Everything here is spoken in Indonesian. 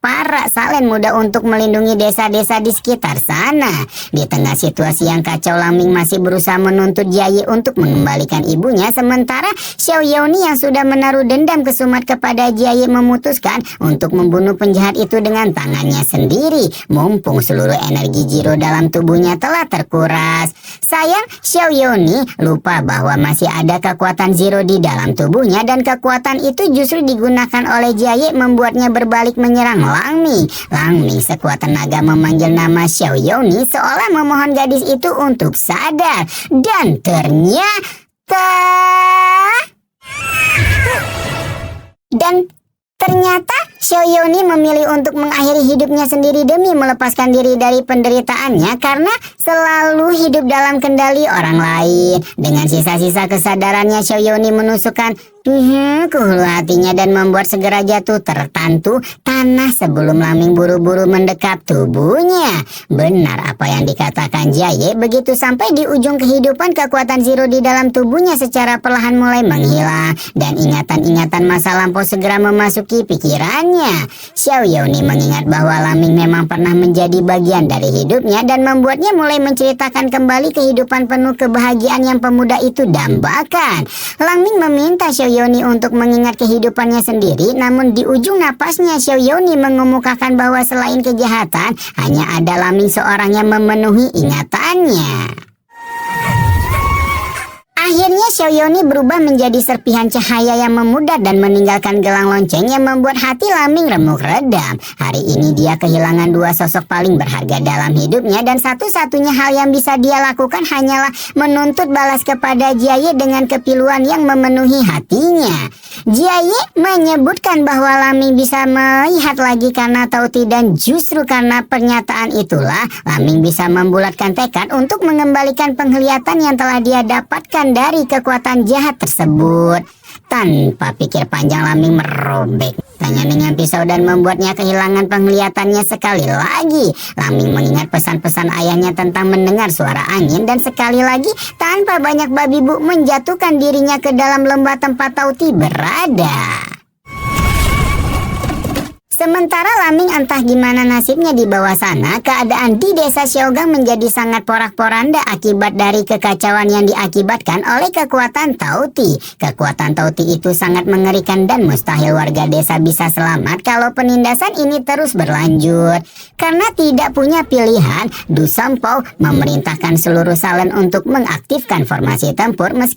para Salen muda untuk melindungi desa-desa di sekitar sana. Di tengah situasi yang kacau, Laming masih berusaha menuntut Jiayi untuk mengembalikan ibunya, sementara Xiao Yaoni yang sudah menaruh dendam kesumat kepada Jiayi memutuskan untuk membunuh penjahat itu dengan tangannya sendiri, mumpung seluruh energi Jiro dalam tubuhnya telah terkuras. Sayang, Xiao Yaoni lupa bahwa masih ada kekuatan Zero di dalam tubuhnya, dan kekuatan itu justru digunakan oleh Jiayi membuatnya berbalik menyerang Langming. Langming sekuat tenaga memanggil nama Xiao Yaoni seolah memohon gadis itu untuk sadar, dan ternyata Xiao Yaoni memilih untuk mengakhiri hidupnya sendiri demi melepaskan diri dari penderitaannya karena selalu hidup dalam kendali orang lain. Dengan sisa-sisa kesadarannya, Xiao Yaoni menusukkan ke hulu hatinya dan membuat segera jatuh tertantu tanah sebelum Laming buru-buru mendekap tubuhnya. Benar apa yang dikatakan Jiayi, begitu sampai di ujung kehidupan, kekuatan Zero di dalam tubuhnya secara perlahan mulai menghilang dan ingatan-ingatan masa lampau segera memasuki pikirannya. Xiao Yaoni mengingat bahwa Laming memang pernah menjadi bagian dari hidupnya dan membuatnya mulai menceritakan kembali kehidupan penuh kebahagiaan yang pemuda itu dambakan. Laming meminta Xiao Yaoni untuk mengingat kehidupannya sendiri, namun di ujung napasnya Xiao Yaoni mengemukakan bahwa selain kejahatan, hanya ada Laming seorang yang memenuhi ingatannya. Akhirnya Xiao Yaoni berubah menjadi serpihan cahaya yang memudar dan meninggalkan gelang lonceng yang membuat hati Laming remuk redam. Hari ini dia kehilangan dua sosok paling berharga dalam hidupnya, dan satu-satunya hal yang bisa dia lakukan hanyalah menuntut balas kepada Jiayi dengan kepiluan yang memenuhi hatinya. Jiayi menyebutkan bahwa Laming bisa melihat lagi karena Tauti, dan justru karena pernyataan itulah Laming bisa membulatkan tekad untuk mengembalikan penglihatan yang telah dia dapatkan dari kekuatan jahat tersebut. Tanpa pikir panjang, Laming merobek tanya dengan pisau dan membuatnya kehilangan penglihatannya sekali lagi. Laming mengingat pesan-pesan ayahnya tentang mendengar suara angin, dan sekali lagi tanpa banyak babi bu menjatuhkan dirinya ke dalam lembah tempat Tauti berada. Sementara Laming entah gimana nasibnya di bawah sana, keadaan di desa Xiaogang menjadi sangat porak-poranda akibat dari kekacauan yang diakibatkan oleh kekuatan Tauti. Kekuatan Tauti itu sangat mengerikan dan mustahil warga desa bisa selamat kalau penindasan ini terus berlanjut. Karena tidak punya pilihan, Du Sampao memerintahkan seluruh Salen untuk mengaktifkan formasi tempur meski